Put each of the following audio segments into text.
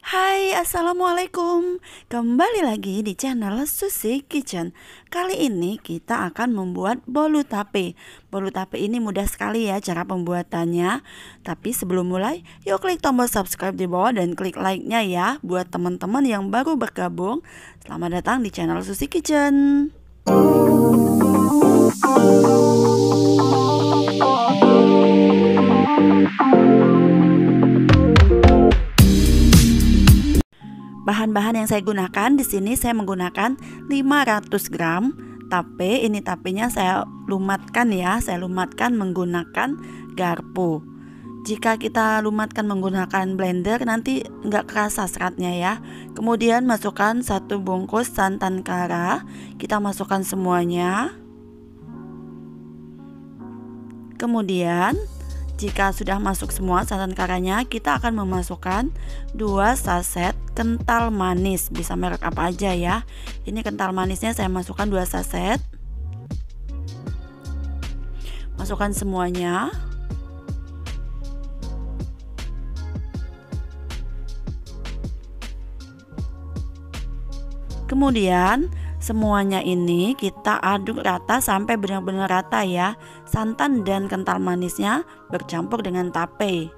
Hai, assalamualaikum. Kembali lagi di channel Susi Kitchen. Kali ini kita akan membuat bolu tape. Bolu tape ini mudah sekali ya cara pembuatannya. Tapi sebelum mulai, yuk klik tombol subscribe di bawah dan klik like-nya ya buat teman-teman yang baru bergabung. Selamat datang di channel Susi Kitchen. Bahan-bahan yang saya gunakan di sini saya menggunakan 500 gram tape. Ini tapenya saya lumatkan ya. Saya lumatkan menggunakan garpu. Jika kita lumatkan menggunakan blender nanti nggak kerasa seratnya ya. Kemudian masukkan 1 bungkus santan kara. Kita masukkan semuanya. Kemudian jika sudah masuk semua santan karanya, kita akan memasukkan 2 saset kental manis. Bisa merek apa aja ya. Ini kental manisnya saya masukkan 2 saset. Masukkan semuanya. Kemudian semuanya ini kita aduk rata sampai benar-benar rata ya. Santan dan kental manisnya bercampur dengan tape.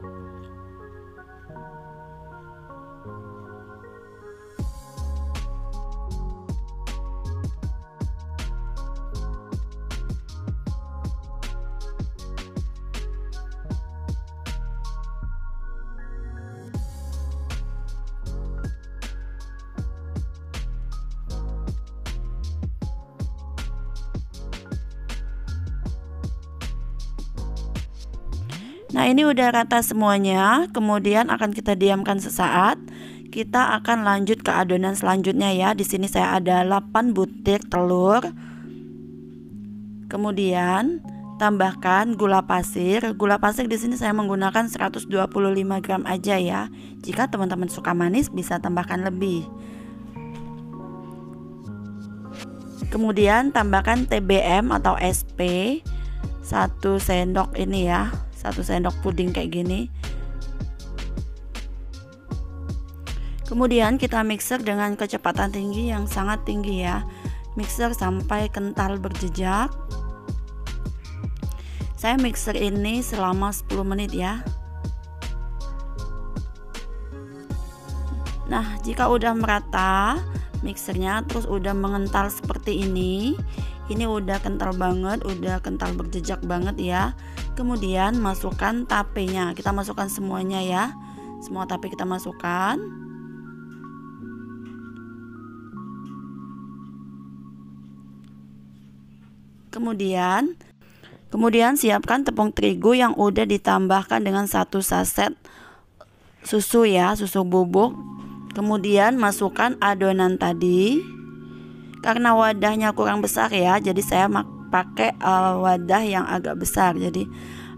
Nah, ini udah rata semuanya. Kemudian akan kita diamkan sesaat. Kita akan lanjut ke adonan selanjutnya ya. Di sini saya ada 8 butir telur. Kemudian tambahkan gula pasir. Gula pasir di sini saya menggunakan 125 gram aja ya. Jika teman-teman suka manis bisa tambahkan lebih. Kemudian tambahkan TBM atau SP 1 sendok ini ya. 1 sendok puding kayak gini. Kemudian kita mixer dengan kecepatan tinggi yang sangat tinggi ya. Mixer sampai kental berjejak. Saya mixer ini selama 10 menit ya. Nah, jika udah merata mixernya terus udah mengental seperti ini udah kental banget, udah kental berjejak banget ya. Kemudian masukkan tapenya. Kita masukkan semuanya ya. Semua tape kita masukkan. Kemudian siapkan tepung terigu yang udah ditambahkan dengan 1 saset susu ya, susu bubuk. Kemudian masukkan adonan tadi. Karena wadahnya kurang besar ya, jadi saya pakai wadah yang agak besar. Jadi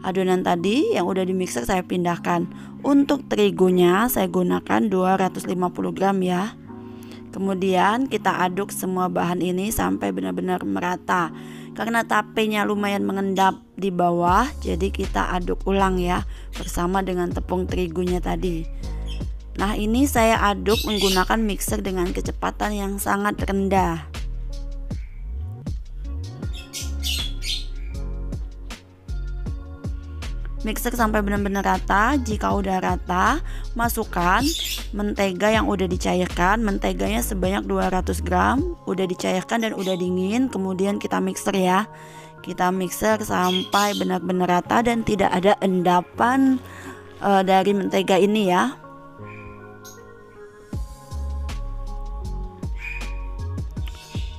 adonan tadi yang udah di mixer saya pindahkan. Untuk terigunya saya gunakan 250 gram ya. Kemudian kita aduk semua bahan ini sampai benar-benar merata. Karena tapenya lumayan mengendap di bawah, jadi kita aduk ulang ya bersama dengan tepung terigunya tadi. Nah, ini saya aduk menggunakan mixer dengan kecepatan yang sangat rendah. Mixer sampai benar-benar rata. Jika udah rata, masukkan mentega yang udah dicairkan. Menteganya sebanyak 200 gram. Udah dicairkan dan udah dingin. Kemudian kita mixer ya. Kita mixer sampai benar-benar rata dan tidak ada endapan dari mentega ini ya.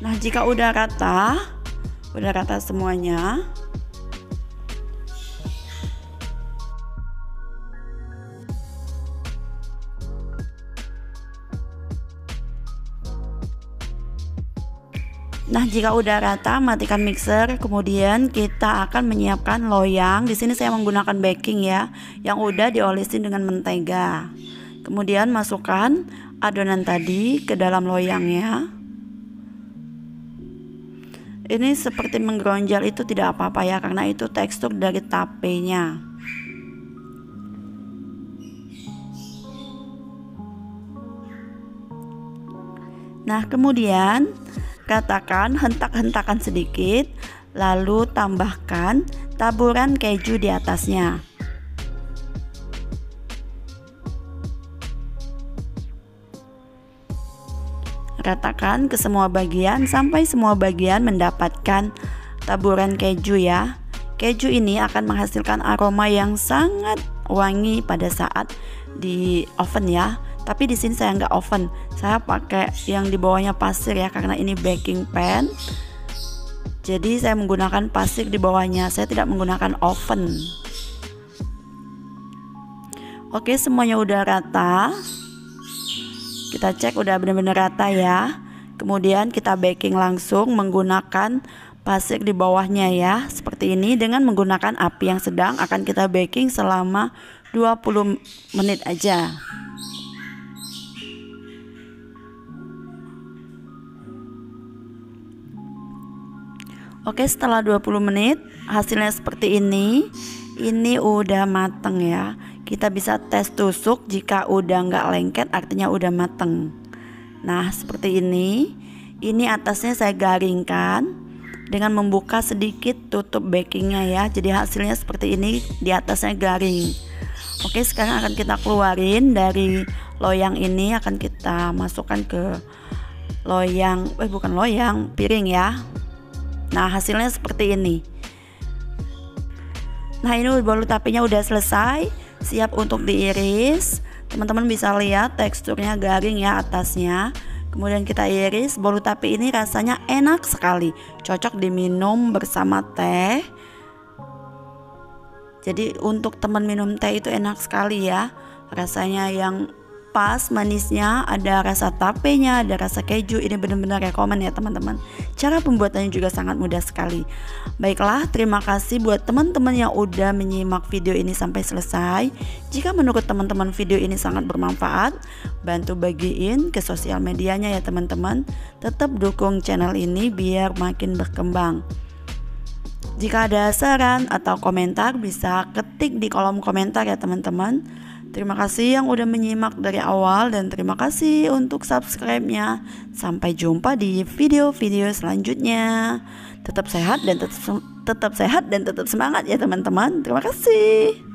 Nah, jika udah rata semuanya. Nah, jika udah rata, matikan mixer. Kemudian kita akan menyiapkan loyang. Di sini saya menggunakan baking ya, yang udah diolesin dengan mentega. Kemudian masukkan adonan tadi ke dalam loyangnya. Ini seperti menggeronjal itu tidak apa-apa ya, karena itu tekstur dari tapenya. Nah, kemudian ratakan, hentak-hentakan sedikit, lalu tambahkan taburan keju di atasnya. Ratakan ke semua bagian sampai semua bagian mendapatkan taburan keju ya. Keju ini akan menghasilkan aroma yang sangat wangi pada saat di oven ya. Tapi di sini saya nggak oven, saya pakai yang di bawahnya pasir ya, karena ini baking pan. Jadi saya menggunakan pasir di bawahnya, saya tidak menggunakan oven. Oke, semuanya udah rata. Kita cek udah benar-benar rata ya. Kemudian kita baking langsung menggunakan pasir di bawahnya ya. Seperti ini, dengan menggunakan api yang sedang akan kita baking selama 20 menit aja. Oke, setelah 20 menit hasilnya seperti ini. Ini udah mateng ya. Kita bisa tes tusuk, jika udah nggak lengket artinya udah mateng. Nah, seperti ini. Ini atasnya saya garingkan dengan membuka sedikit tutup bakingnya ya. Jadi hasilnya seperti ini, di atasnya garing. Oke, sekarang akan kita keluarin dari loyang ini, akan kita masukkan ke loyang, bukan loyang, piring ya. Nah, hasilnya seperti ini. Nah, ini bolu tapenya udah selesai, siap untuk diiris. Teman-teman bisa lihat teksturnya garing ya atasnya. Kemudian kita iris. Bolu tape ini rasanya enak sekali, cocok diminum bersama teh. Jadi untuk teman minum teh itu enak sekali ya. Rasanya yang pas, manisnya, ada rasa tapenya, ada rasa keju. Ini benar-benar rekomen ya teman-teman. Cara pembuatannya juga sangat mudah sekali. Baiklah, terima kasih buat teman-teman yang udah menyimak video ini sampai selesai. Jika menurut teman-teman video ini sangat bermanfaat, bantu bagiin ke sosial medianya ya teman-teman. Tetap dukung channel ini biar makin berkembang. Jika ada saran atau komentar, bisa ketik di kolom komentar ya teman-teman. Terima kasih yang udah menyimak dari awal, dan terima kasih untuk subscribe-nya. Sampai jumpa di video-video selanjutnya. Tetap sehat dan tetap semangat ya teman-teman. Terima kasih.